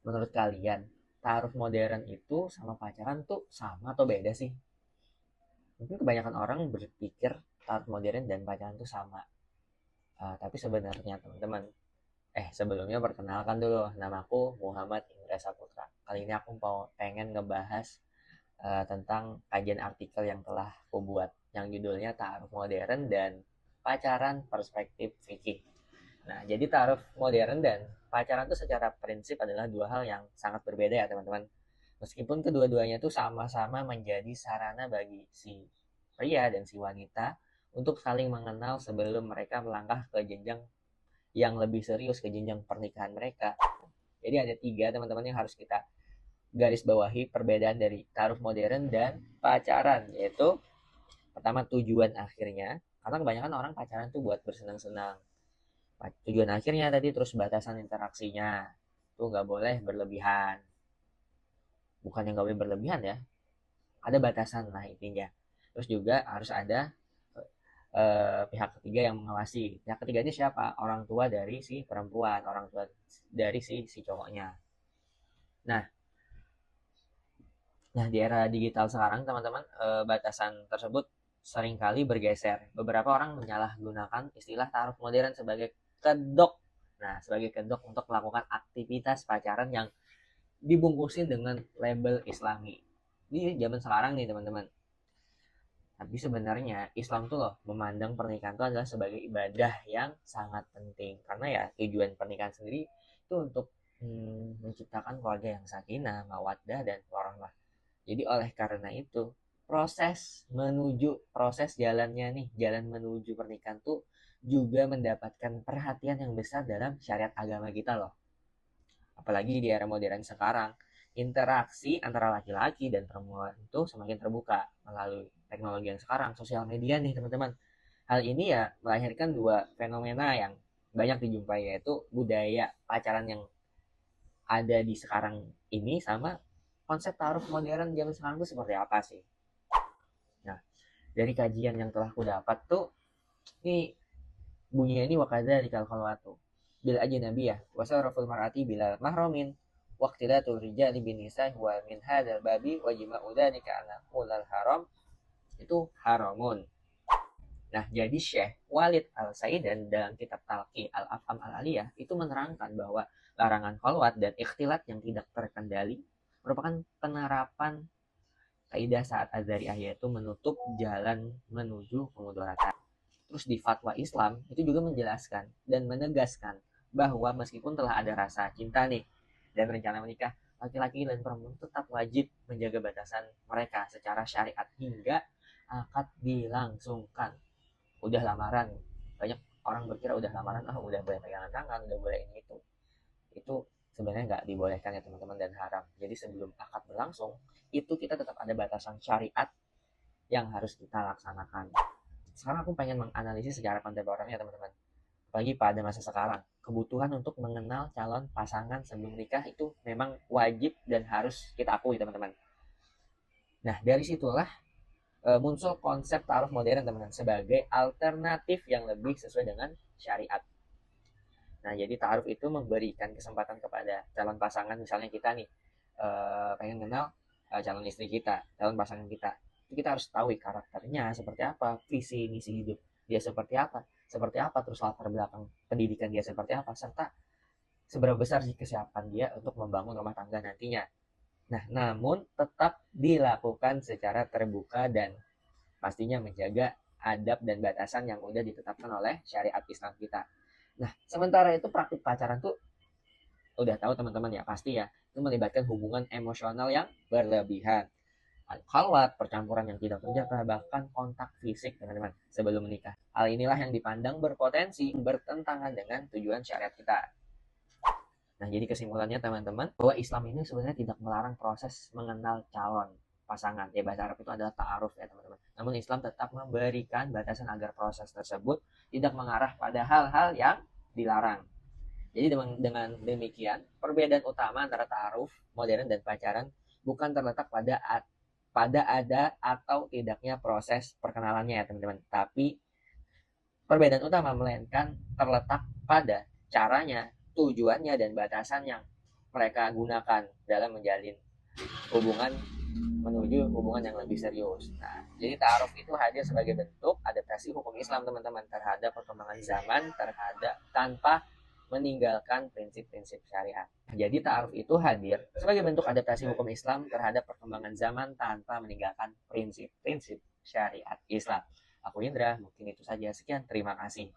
Menurut kalian, taaruf modern itu sama pacaran tuh sama atau beda sih? Mungkin kebanyakan orang berpikir taaruf modern dan pacaran tuh sama. Tapi sebenarnya teman-teman, sebelumnya perkenalkan dulu, namaku Muhammad Indra Saputra. Kali ini aku pengen ngebahas tentang kajian artikel yang telah aku buat, yang judulnya Taaruf Modern dan Pacaran Perspektif Fikih. Nah, jadi taaruf modern dan pacaran itu secara prinsip adalah dua hal yang sangat berbeda ya teman-teman. Meskipun kedua-duanya itu sama-sama menjadi sarana bagi si pria dan si wanita untuk saling mengenal sebelum mereka melangkah ke jenjang yang lebih serius, ke jenjang pernikahan mereka. Jadi ada tiga teman-teman yang harus kita garis bawahi perbedaan dari taaruf modern dan pacaran, yaitu pertama tujuan akhirnya, karena kebanyakan orang pacaran tuh buat bersenang-senang. Tujuan akhirnya tadi, terus batasan interaksinya tuh nggak boleh berlebihan. Bukan yang nggak boleh berlebihan ya, ada batasan lah intinya. Terus juga harus ada pihak ketiga yang mengawasi. Pihak ketiga ini siapa? Orang tua dari si perempuan, orang tua dari si cowoknya. Nah nah di era digital sekarang teman-teman, batasan tersebut seringkali bergeser. Beberapa orang menyalahgunakan istilah taaruf modern sebagai kedok. Nah, sebagai kedok untuk melakukan aktivitas pacaran yang dibungkusin dengan label Islami. Ini zaman sekarang nih teman-teman. Tapi sebenarnya Islam tuh loh memandang pernikahan itu adalah sebagai ibadah yang sangat penting. Karena ya tujuan pernikahan sendiri itu untuk menciptakan keluarga yang sakinah, mawaddah, dan warahmah. Jadi oleh karena itu proses jalannya nih, jalan menuju pernikahan tuh juga mendapatkan perhatian yang besar dalam syariat agama kita loh. Apalagi di era modern sekarang, interaksi antara laki-laki dan perempuan itu semakin terbuka melalui teknologi yang sekarang, sosial media nih teman-teman. Hal ini ya melahirkan dua fenomena yang banyak dijumpai, yaitu budaya pacaran yang ada di sekarang ini sama konsep taruh modern zaman sekarang itu seperti apa sih. Nah, dari kajian yang telah aku dapat tuh, ini bunyinya ini wakada di kalkalwatu bil aja nabi ya wasaraful mar'ati bila mahromin waqtilatul rijali bin nisa wa min hadal babi wajima udhanika anak ulal haram itu haramun. Nah, jadi Syekh Walid Al-Saidan dalam kitab Talqi Al-Afham Al-Aliyah itu menerangkan bahwa larangan kholwat dan ikhtilat yang tidak terkendali merupakan penerapan kaidah saat azariah, yaitu menutup jalan menuju kemudaratan. Terus di fatwa Islam itu juga menjelaskan dan menegaskan bahwa meskipun telah ada rasa cinta nih dan rencana menikah, laki-laki dan perempuan tetap wajib menjaga batasan mereka secara syariat hingga akad dilangsungkan. Udah lamaran, banyak orang berkira udah lamaran, udah boleh pegangan tangan, udah boleh ini itu sebenarnya nggak dibolehkan ya teman-teman, dan haram. Jadi sebelum akad berlangsung itu kita tetap ada batasan syariat yang harus kita laksanakan. Sekarang aku pengen menganalisis secara kontemporer ya teman-teman. Apalagi pada masa sekarang, kebutuhan untuk mengenal calon pasangan sebelum nikah itu memang wajib dan harus kita akui teman-teman. Nah, dari situlah muncul konsep taruh modern teman-teman sebagai alternatif yang lebih sesuai dengan syariat. Nah, jadi taruh itu memberikan kesempatan kepada calon pasangan, misalnya kita nih pengen kenal calon istri kita, calon pasangan kita. Itu kita harus tahu karakternya seperti apa, visi misi hidup dia seperti apa, terus latar belakang pendidikan dia seperti apa, serta seberapa besar sih kesiapan dia untuk membangun rumah tangga nantinya. Nah, namun tetap dilakukan secara terbuka dan pastinya menjaga adab dan batasan yang udah ditetapkan oleh syariat Islam kita. Nah, sementara itu praktik pacaran tuh udah tahu teman-teman ya pasti ya, itu melibatkan hubungan emosional yang berlebihan, khalwat, percampuran yang tidak terjaga, bahkan kontak fisik teman-teman sebelum menikah. Hal inilah yang dipandang berpotensi bertentangan dengan tujuan syariat kita. Nah, jadi kesimpulannya teman-teman, bahwa Islam ini sebenarnya tidak melarang proses mengenal calon pasangan. Ya, bahasa Arab itu adalah ta'aruf ya teman-teman. Namun Islam tetap memberikan batasan agar proses tersebut tidak mengarah pada hal-hal yang dilarang. Jadi dengan demikian, perbedaan utama antara ta'aruf modern dan pacaran bukan terletak pada ada atau tidaknya proses perkenalannya ya teman-teman. Tapi perbedaan utama melainkan terletak pada caranya, tujuannya, dan batasan yang mereka gunakan dalam menjalin hubungan menuju hubungan yang lebih serius. Nah, jadi ta'aruf itu hadir sebagai bentuk adaptasi hukum Islam teman-teman terhadap perkembangan zaman terhadap tanpa meninggalkan prinsip-prinsip syariat. Jadi ta'aruf itu hadir sebagai bentuk adaptasi hukum Islam terhadap perkembangan zaman tanpa meninggalkan prinsip-prinsip syariat Islam. Aku Indra, mungkin itu saja. Sekian, terima kasih.